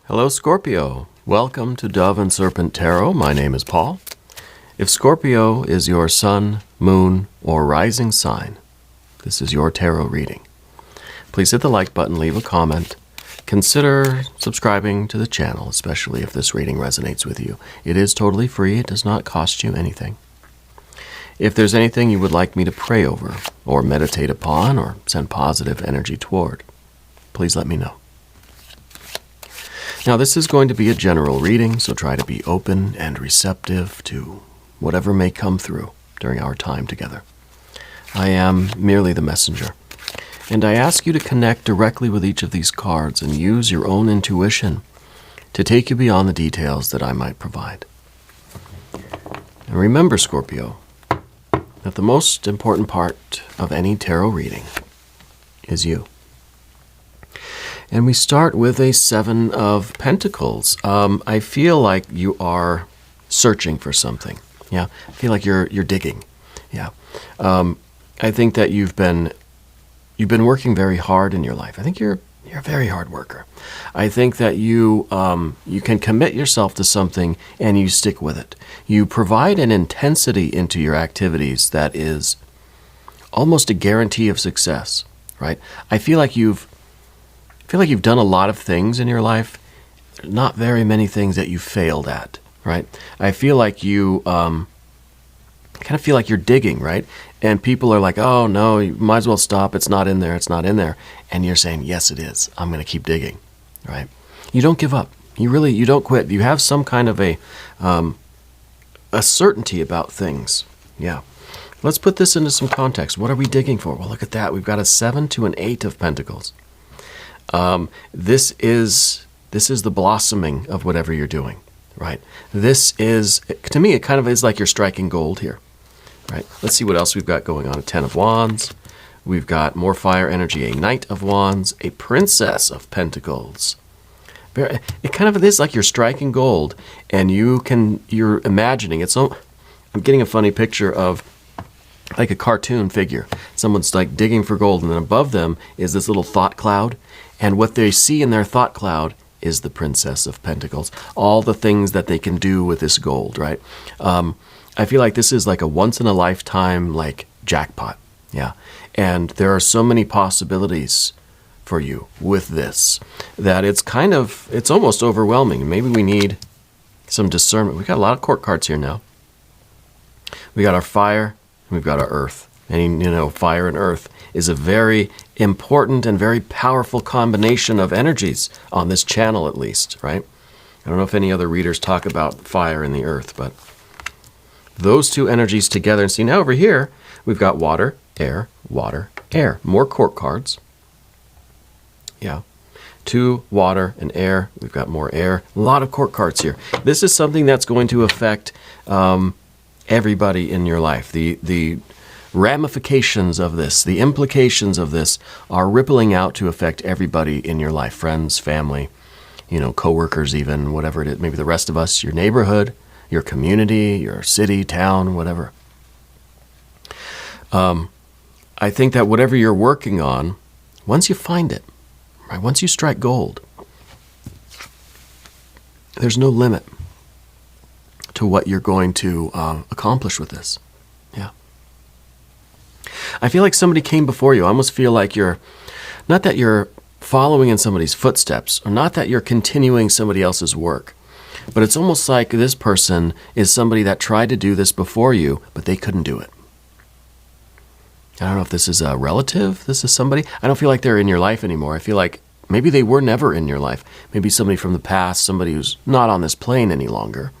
Hello, Scorpio. Welcome to Dove and Serpent Tarot. My name is Paul. If Scorpio is your sun, moon, or rising sign, this is your tarot reading. Please hit the like button, leave a comment. Consider subscribing to the channel, especially if this reading resonates with you. It is totally free. It does not cost you anything. If there's anything you would like me to pray over, or meditate upon, or send positive energy toward, please let me know. Now, this is going to be a general reading, so try to be open and receptive to whatever may come through during our time together. I am merely the messenger, and I ask you to connect directly with each of these cards and use your own intuition to take you beyond the details that I might provide. And remember, Scorpio, that the most important part of any tarot reading is you. And we start with a Seven of Pentacles. I feel like you are searching for something. Yeah, I feel like you're digging. Yeah, I think that you've been working very hard in your life. I think you're a very hard worker. I think that you can commit yourself to something and you stick with it. You provide an intensity into your activities that is almost a guarantee of success, right? I feel like you've done a lot of things in your life. There's not very many things that you failed at, right? I feel like you kind of feel like you're digging, right? And people are like, oh, no, you might as well stop. It's not in there. It's not in there. And you're saying, yes, it is. I'm going to keep digging, right? You don't give up. You don't quit. You have some kind of a certainty about things. Yeah. Let's put this into some context. What are we digging for? Well, look at that. We've got a 7 to an 8 of Pentacles. This is the blossoming of whatever you're doing, right? This is, to me, it kind of is like you're striking gold here, right? Let's see what else we've got going on. A 10 of Wands. We've got more fire energy. A Knight of Wands. A Princess of Pentacles. It kind of is like you're striking gold, and you're imagining it. So I'm getting a funny picture of like a cartoon figure. Someone's like digging for gold, and then above them is this little thought cloud. And what they see in their thought cloud is the Princess of Pentacles. All the things that they can do with this gold, right? I feel like this is like a once-in-a-lifetime, like, jackpot. Yeah. And there are so many possibilities for you with this that it's almost overwhelming. Maybe we need some discernment. We've got a lot of court cards here now. We got our fire, and we've got our earth. And, fire and earth is a very important and very powerful combination of energies on this channel, at least, right? I don't know if any other readers talk about fire and the earth, but those two energies together. And see, now over here, we've got water, air, more court cards. Yeah. 2, water, and air. We've got more air. A lot of court cards here. This is something that's going to affect everybody in your life. The ramifications of this, the implications of this are rippling out to affect everybody in your life. Friends, family, coworkers even, whatever it is. Maybe the rest of us, your neighborhood, your community, your city, town, whatever. I think that whatever you're working on, once you find it, right, once you strike gold, there's no limit to what you're going to accomplish with this. Yeah. I feel like somebody came before you. I almost feel like not that you're following in somebody's footsteps, or not that you're continuing somebody else's work, but it's almost like this person is somebody that tried to do this before you, but they couldn't do it. I don't know if this is a relative, this is somebody. I don't feel like they're in your life anymore. I feel like maybe they were never in your life. Maybe somebody from the past, somebody who's not on this plane any longer.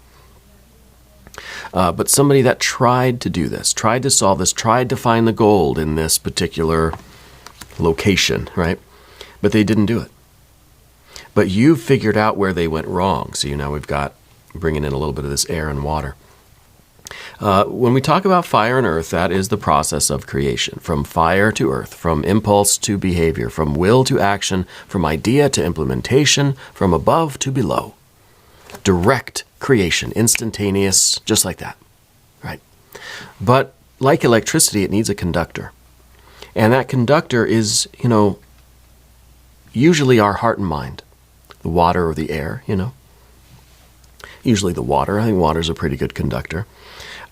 But somebody that tried to do this, tried to solve this, tried to find the gold in this particular location, right? But they didn't do it. But you figured out where they went wrong. So now we've got bringing in a little bit of this air and water. When we talk about fire and earth, that is the process of creation. From fire to earth, from impulse to behavior, from will to action, from idea to implementation, from above to below. Direct creation, instantaneous, just like that, right? But like electricity, it needs a conductor. And that conductor is, usually our heart and mind. the water or the air, Usually the water. I think water's a pretty good conductor.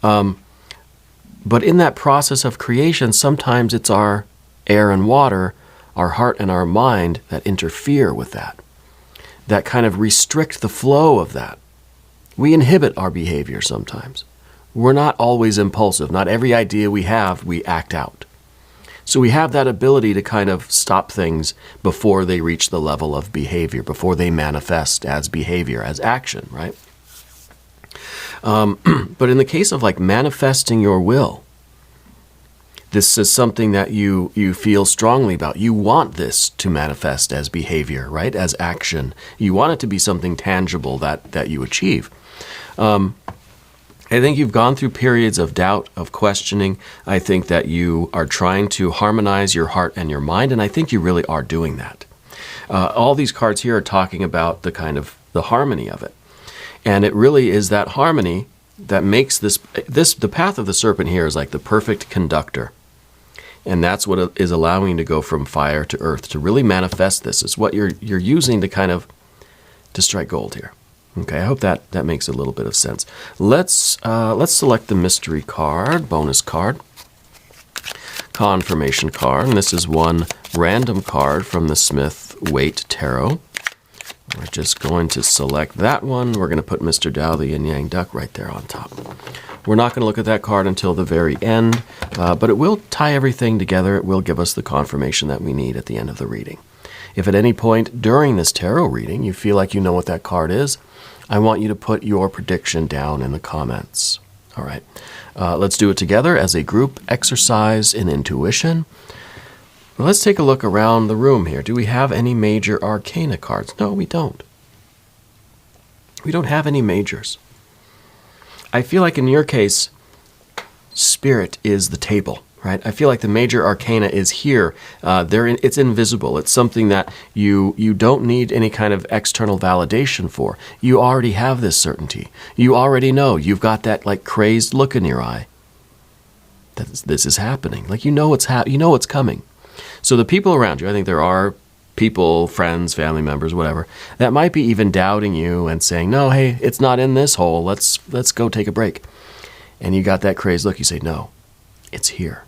But in that process of creation, sometimes it's our air and water, our heart and our mind that interfere with that kind of restrict the flow of that. We inhibit our behavior sometimes. We're not always impulsive. Not every idea we have, we act out. So we have that ability to kind of stop things before they reach the level of behavior, before they manifest as behavior, as action, right? But in the case of like manifesting your will, this is something that you feel strongly about. You want this to manifest as behavior, right? As action. You want it to be something tangible that you achieve. I think you've gone through periods of doubt, of questioning. I think that you are trying to harmonize your heart and your mind, and I think you really are doing that. All these cards here are talking about the kind of the harmony of it. And it really is that harmony that makes the path of the serpent here is like the perfect conductor. And that's what is allowing you to go from fire to earth, to really manifest this. It's what you're using to strike gold here. Okay, I hope that makes a little bit of sense. Let's select the mystery card, bonus card, confirmation card. And this is one random card from the Smith-Waite Tarot. We're just going to select that one. We're going to put Mr. Tao, the Yin Yang Duck, right there on top. We're not going to look at that card until the very end, but it will tie everything together. It will give us the confirmation that we need at the end of the reading. If at any point during this tarot reading you feel like you know what that card is, I want you to put your prediction down in the comments. All right. Let's do it together as a group exercise in intuition. Let's take a look around the room here. Do we have any major arcana cards? No, we don't. We don't have any majors. I feel like in your case, spirit is the table, right? I feel like the major arcana is here. It's invisible. It's something that you don't need any kind of external validation for. You already have this certainty. You already know. You've got that like crazed look in your eye. This is happening. Like you know what's coming. So the people around you, I think there are people, friends, family members, whatever, that might be even doubting you and saying, no, hey, it's not in this hole. Let's go take a break. And you got that crazed look. You say, no, it's here.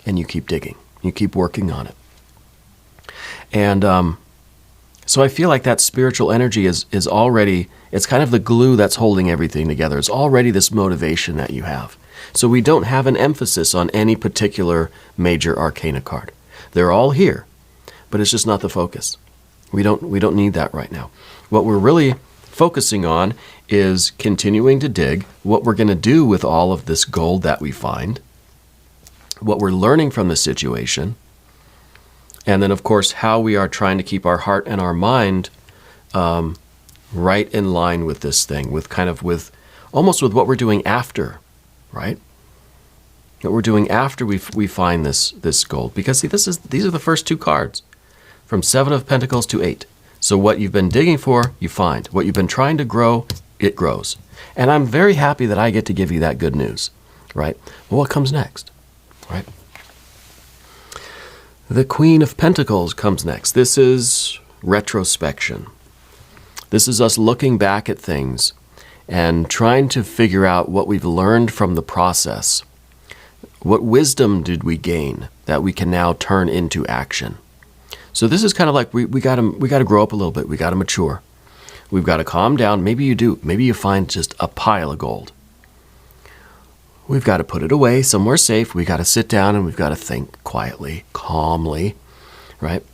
And you keep digging. You keep working on it. And so I feel like that spiritual energy is already, it's kind of the glue that's holding everything together. It's already this motivation that you have. So we don't have an emphasis on any particular major arcana card. They're all here, but it's just not the focus. We don't need that right now. What we're really focusing on is continuing to dig what we're going to do with all of this gold that we find, what we're learning from the situation, and then, of course, how we are trying to keep our heart and our mind right in line with this thing, almost with what we're doing after, right? What we're doing after we find this gold. Because see, these are the first two cards, from 7 of Pentacles to 8. So what you've been digging for, you find. What you've been trying to grow, it grows. And I'm very happy that I get to give you that good news, right? Well, what comes next, right? The Queen of Pentacles comes next. This is retrospection. This is us looking back at things and trying to figure out what we've learned from the process. What wisdom did we gain that we can now turn into action? So this is kind of like we got to grow up a little bit. We got to mature. We've got to calm down. Maybe you do. Maybe you find just a pile of gold. We've got to put it away somewhere safe. We got to sit down and we've got to think quietly, calmly, right?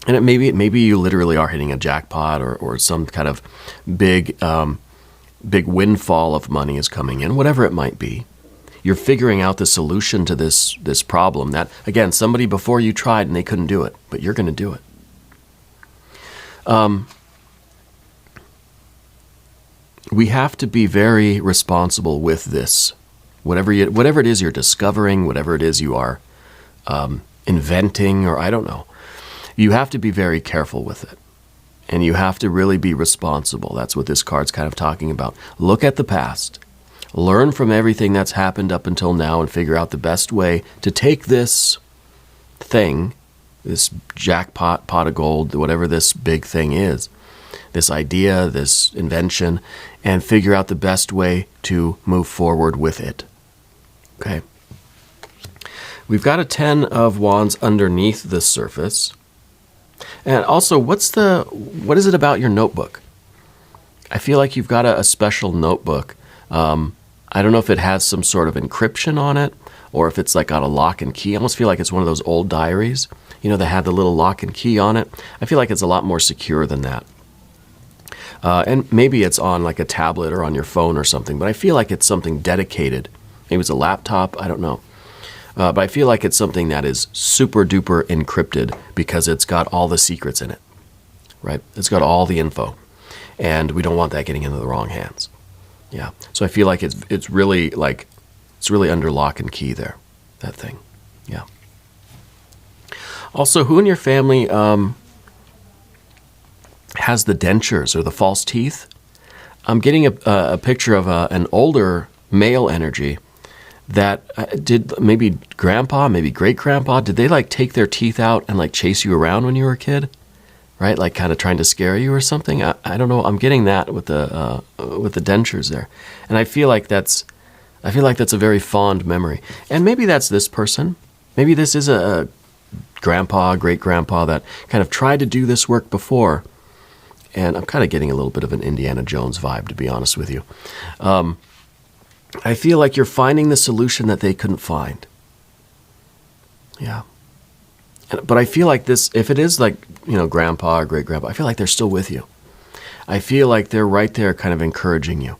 And maybe you literally are hitting a jackpot or some kind of big windfall of money is coming in, whatever it might be. You're figuring out the solution to this problem that, again, somebody before you tried and they couldn't do it, but you're going to do it. We have to be very responsible with this. Whatever it is you're discovering, whatever it is you are inventing, or I don't know, you have to be very careful with it. And you have to really be responsible. That's what this card's kind of talking about. Look at the past. Learn from everything that's happened up until now and figure out the best way to take this thing, this jackpot, pot of gold, whatever this big thing is, this idea, this invention, and figure out the best way to move forward with it. Okay. We've got a 10 of Wands underneath the surface. And also, what is it about your notebook? I feel like you've got a special notebook. I don't know if it has some sort of encryption on it, or if it's like got a lock and key. I almost feel like it's one of those old diaries, that had the little lock and key on it. I feel like it's a lot more secure than that. And maybe it's on like a tablet or on your phone or something, but I feel like it's something dedicated. Maybe it's a laptop, I don't know. But I feel like it's something that is super duper encrypted because it's got all the secrets in it, right? It's got all the info, and we don't want that getting into the wrong hands. Yeah. So I feel like it's really under lock and key there, that thing. Yeah. Also, who in your family has the dentures or the false teeth? I'm getting a picture of an older male energy that did maybe grandpa, maybe great-grandpa, did they like take their teeth out and like chase you around when you were a kid? Right? Like kind of trying to scare you or something? I don't know. I'm getting that with the dentures there. And I feel like that's a very fond memory. And maybe that's this person. Maybe this is a grandpa, great-grandpa that kind of tried to do this work before. And I'm kind of getting a little bit of an Indiana Jones vibe, to be honest with you. I feel like you're finding the solution that they couldn't find. Yeah. But I feel like this, if it is like, grandpa or great-grandpa, I feel like they're still with you. I feel like they're right there kind of encouraging you,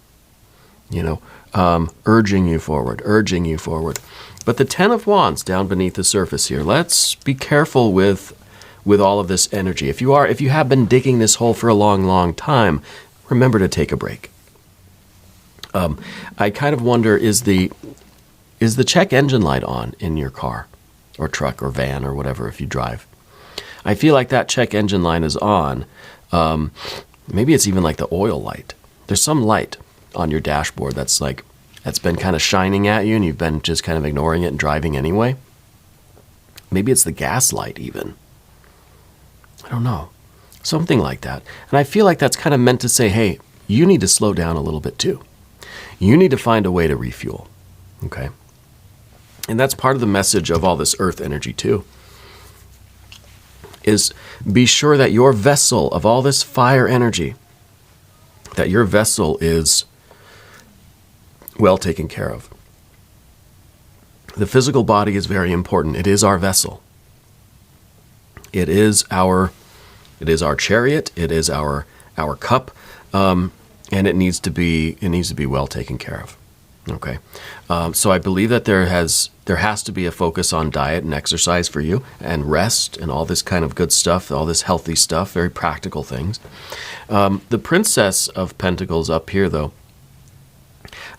urging you forward. But the 10 of Wands down beneath the surface here, let's be careful with all of this energy. If you have been digging this hole for a long, long time, remember to take a break. I kind of wonder, is the check engine light on in your car or truck or van or whatever if you drive? I feel like that check engine light is on. Maybe it's even like the oil light. There's some light on your dashboard that's been kind of shining at you and you've been just kind of ignoring it and driving anyway. Maybe it's the gas light even. I don't know. Something like that. And I feel like that's kind of meant to say, hey, you need to slow down a little bit too. You need to find a way to refuel, okay? And that's part of the message of all this earth energy too, is be sure that your vessel of all this fire energy, that your vessel is well taken care of. The physical body is very important. It is our vessel. It is our chariot. It is our cup. And it needs to be well taken care of. Okay, so I believe that there has to be a focus on diet and exercise for you, and rest, and all this kind of good stuff, all this healthy stuff, very practical things. The Princess of Pentacles up here, though,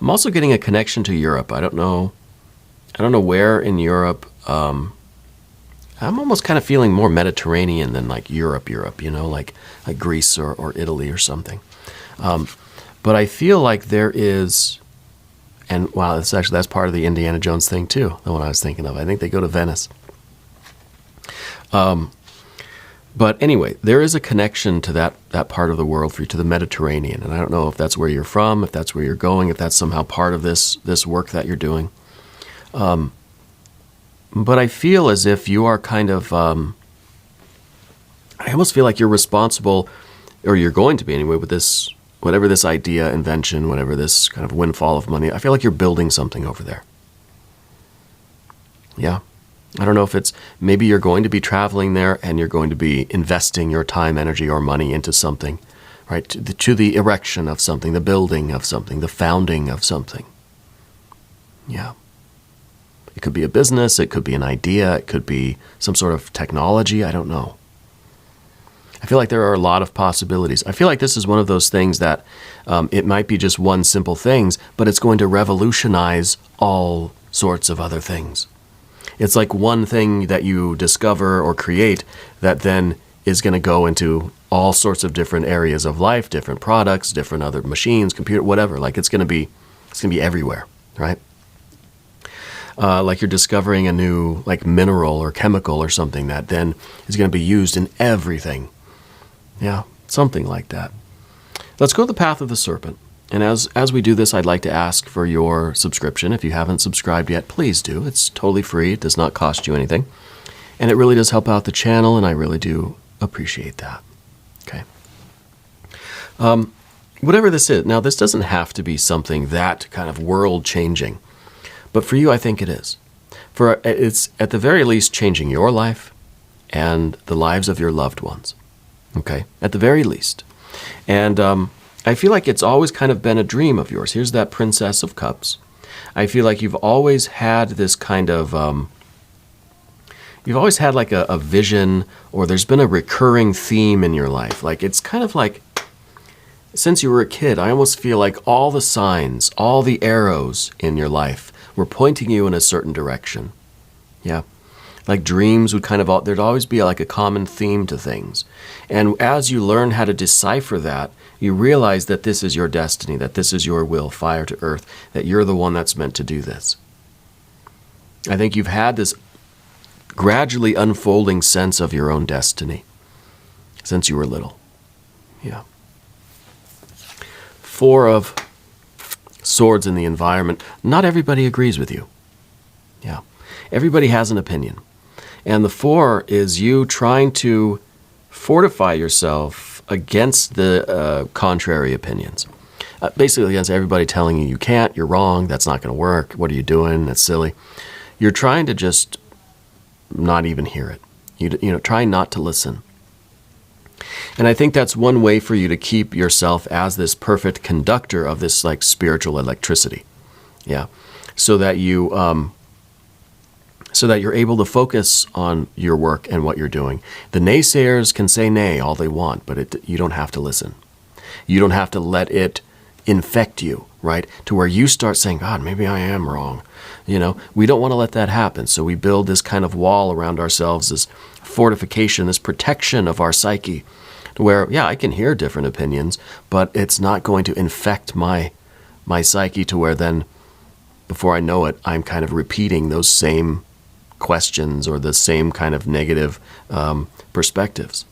I'm also getting a connection to Europe. I don't know where in Europe. I'm almost kind of feeling more Mediterranean than like Europe, like Greece or Italy or something. But I feel like there is, and wow, that's part of the Indiana Jones thing too, the one I was thinking of. I think they go to Venice. But anyway, there is a connection to that part of the world for you, to the Mediterranean. And I don't know if that's where you're from, if that's where you're going, if that's somehow part of this work that you're doing. But I feel as if you are kind of, I almost feel like you're responsible, or you're going to be anyway, with this, whatever this idea, invention, whatever this kind of windfall of money. I feel like you're building something over there. Yeah. I don't know if it's, maybe you're going to be traveling there and you're going to be investing your time, energy, or money into something, right? To the erection of something, the building of something, the founding of something. Yeah. It could be a business, it could be an idea, it could be some sort of technology, I don't know. I feel like there are a lot of possibilities. I feel like this is one of those things that it might be just one simple thing, but it's going to revolutionize all sorts of other things. It's like one thing that you discover or create that then is going to go into all sorts of different areas of life, different products, different other machines, computer, whatever. Like it's going to be everywhere, right? Like you're discovering a new like mineral or chemical or something that then is going to be used in everything. Yeah, something like that. let's go the path of the serpent. And as we do this, I'd like to ask for your subscription. If you haven't subscribed yet, please do. It's totally free. It does not cost you anything. And it really does help out the channel, and I really do appreciate that. Okay. Whatever this is, now this doesn't have to be something that kind of world-changing, but for you, I think it is. For it's at the very least changing your life and the lives of your loved ones. Okay, at the very least. And I feel like it's always kind of been a dream of yours. Here's that Princess of Cups. I feel like you've always had this kind of, you've always had like a vision, or there's been a recurring theme in your life. Like it's kind of like, since you were a kid, I almost feel like all the signs, all the arrows in your life were pointing you in a certain direction. Yeah. Like dreams would kind of, there'd always be like a common theme to things. And as you learn how to decipher that, you realize that this is your destiny, that this is your will, fire to earth, that you're the one that's meant to do this. I think you've had this gradually unfolding sense of your own destiny since you were little. Yeah. 4 of Swords in the environment. Not everybody agrees with you. Yeah. Everybody has an opinion. And the 4 is you trying to fortify yourself against the contrary opinions. Basically against everybody telling you can't, you're wrong, that's not going to work, what are you doing, that's silly. You're trying to just not even hear it. You know, try not to listen. And I think that's one way for you to keep yourself as this perfect conductor of this like spiritual electricity. Yeah. So that you're able to focus on your work and what you're doing. The naysayers can say nay all they want, but you don't have to listen. You don't have to let it infect you, right? To where you start saying, God, maybe I am wrong. You know, we don't want to let that happen. So we build this kind of wall around ourselves, this fortification, this protection of our psyche, to where, yeah, I can hear different opinions, but it's not going to infect my psyche to where then, before I know it, I'm kind of repeating those same questions or the same kind of negative perspectives,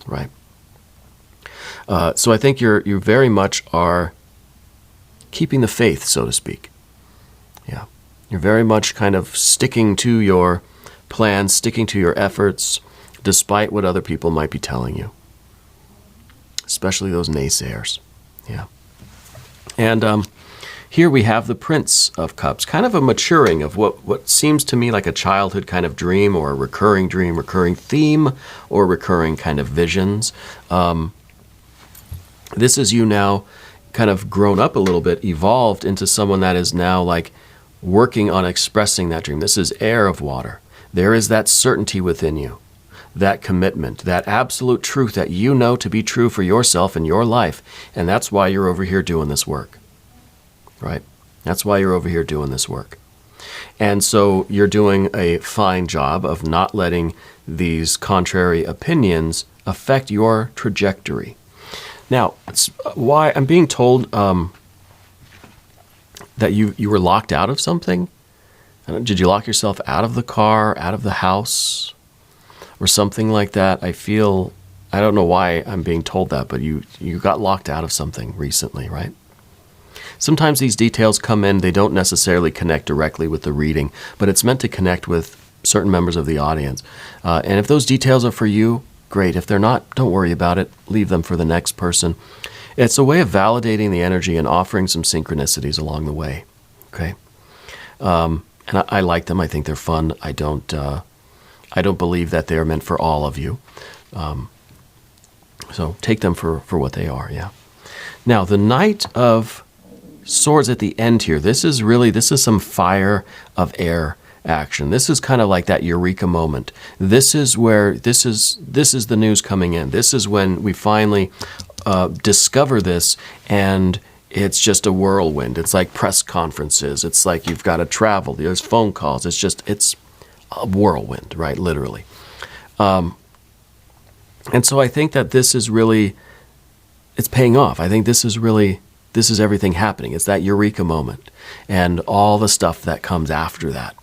right? So I think you very much are keeping the faith, so to speak. Yeah. You're very much kind of sticking to your plans, sticking to your efforts, despite what other people might be telling you. Especially those naysayers. Yeah. And here we have the Prince of Cups, kind of a maturing of what seems to me like a childhood kind of dream, or a recurring dream, recurring theme, or recurring kind of visions. This is you now kind of grown up a little bit, evolved into someone that is now like working on expressing that dream. This is air of water. There is that certainty within you, that commitment, that absolute truth that you know to be true for yourself and your life. And that's why you're over here doing this work, right? That's why you're over here doing this work. And so you're doing a fine job of not letting these contrary opinions affect your trajectory. Now, why I'm being told that you were locked out of something. Did you lock yourself out of the car, out of the house, or something like that? I don't know why I'm being told that, but you got locked out of something recently, right? Sometimes these details come in, they don't necessarily connect directly with the reading, but it's meant to connect with certain members of the audience. And if those details are for you, great. If they're not, don't worry about it. Leave them for the next person. It's a way of validating the energy and offering some synchronicities along the way. Okay, and I like them. I think they're fun. I don't believe that they're meant for all of you. So take them for what they are. Yeah. Now the Knight of Swords at the end here. This is some fire of air action. This is kind of like that eureka moment. This is where this is the news coming in. This is when we finally discover this, and it's just a whirlwind. It's like press conferences. It's like you've got to travel. There's phone calls. It's a whirlwind, right? Literally. And so I think that this is really, it's paying off. I think this is everything happening. It's that eureka moment and all the stuff that comes after that.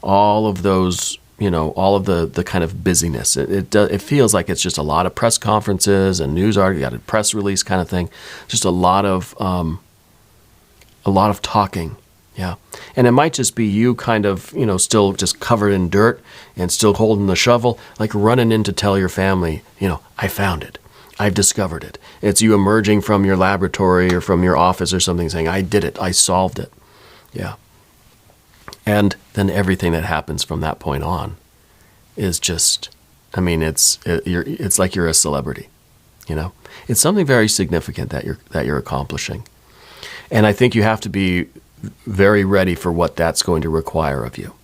All of those, all of the kind of busyness. It feels like it's just a lot of press conferences and news articles, you got a press release kind of thing, just a lot of talking. Yeah. And it might just be you kind of, still just covered in dirt and still holding the shovel, like running in to tell your family, I found it. I've discovered it. It's you emerging from your laboratory or from your office or something saying, I did it. I solved it. Yeah. And then everything that happens from that point on is just, it's like you're a celebrity, It's something very significant that you're accomplishing. And I think you have to be very ready for what that's going to require of you.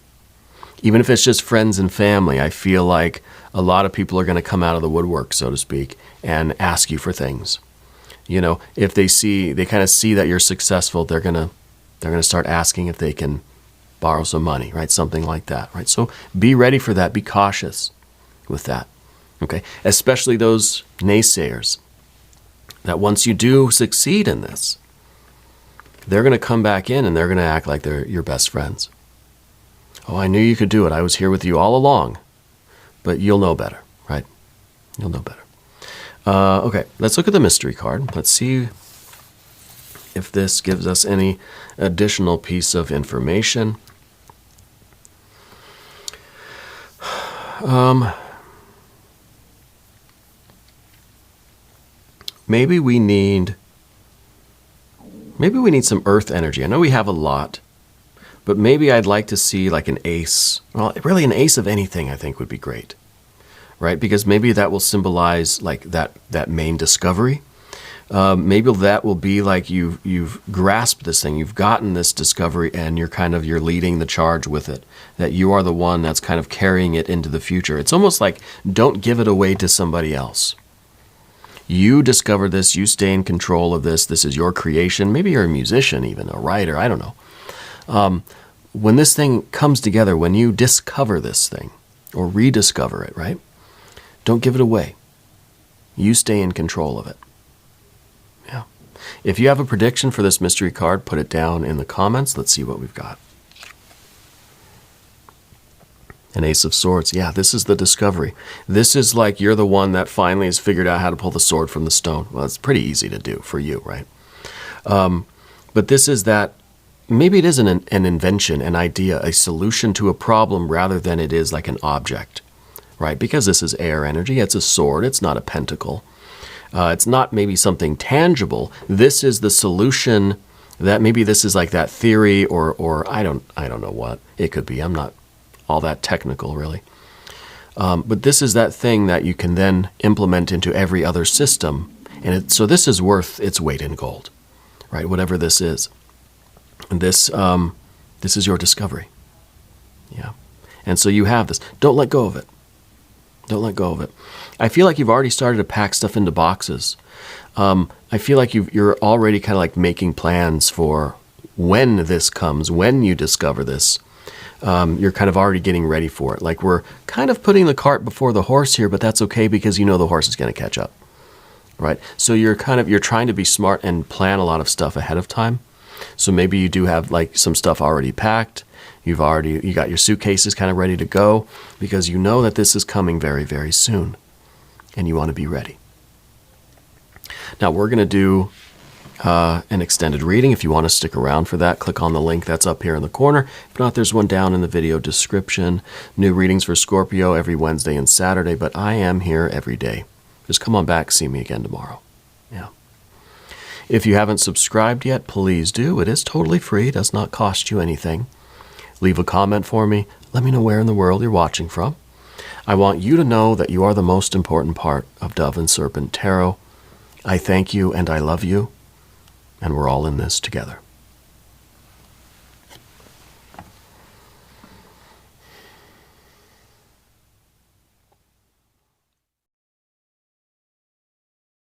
Even if it's just friends and family, I feel like a lot of people are going to come out of the woodwork, so to speak, and ask you for things. If they kind of see that you're successful, they're going to start asking if they can borrow some money, right? Something like that, right? So be ready for that. Be cautious with that, okay? Especially those naysayers that once you do succeed in this, they're going to come back in and they're going to act like they're your best friends. Oh, I knew you could do it. I was here with you all along. But you'll know better, right? You'll know better. Okay, let's look at the mystery card. Let's see if this gives us any additional piece of information. Maybe we need some earth energy. I know we have a lot, but maybe I'd like to see like an ace. Well, really an ace of anything I think would be great, right? Because maybe that will symbolize like that main discovery. Maybe that will be like you've grasped this thing, you've gotten this discovery, and you're leading the charge with it. That you are the one that's kind of carrying it into the future. It's almost like don't give it away to somebody else. You discover this, you stay in control of this, this is your creation. Maybe you're a musician even, a writer, I don't know. When this thing comes together, when you discover this thing, or rediscover it, right? Don't give it away. You stay in control of it. Yeah. If you have a prediction for this mystery card, put it down in the comments. Let's see what we've got. An Ace of Swords. Yeah, this is the discovery. This is like you're the one that finally has figured out how to pull the sword from the stone. Well, it's pretty easy to do for you, right? But this is that, maybe it is an invention, an idea, a solution to a problem rather than it is like an object, right? Because this is air energy. It's a sword. It's not a pentacle. It's not maybe something tangible. This is the solution that maybe this is like that theory or I don't know what it could be. I'm not all that technical really. But this is that thing that you can then implement into every other system. And so this is worth its weight in gold, right? Whatever this is. And this is your discovery. Yeah. And so you have this. Don't let go of it. Don't let go of it. I feel like you've already started to pack stuff into boxes. I feel like you're already kind of like making plans for when this comes, when you discover this. You're kind of already getting ready for it. Like we're kind of putting the cart before the horse here, but that's okay because you know the horse is going to catch up, right? So you're trying to be smart and plan a lot of stuff ahead of time. So maybe you do have like some stuff already packed. You got your suitcases kind of ready to go because you know that this is coming very, very soon and you want to be ready. Now we're going to do an extended reading. If you want to stick around for that, click on the link that's up here in the corner. If not, there's one down in the video description. New readings for Scorpio every Wednesday and Saturday, but I am here every day. Just come on back, see me again tomorrow. Yeah. If you haven't subscribed yet, please do. It is totally free. It does not cost you anything. Leave a comment for me. Let me know where in the world you're watching from. I want you to know that you are the most important part of Dove and Serpent Tarot. I thank you and I love you, and we're all in this together.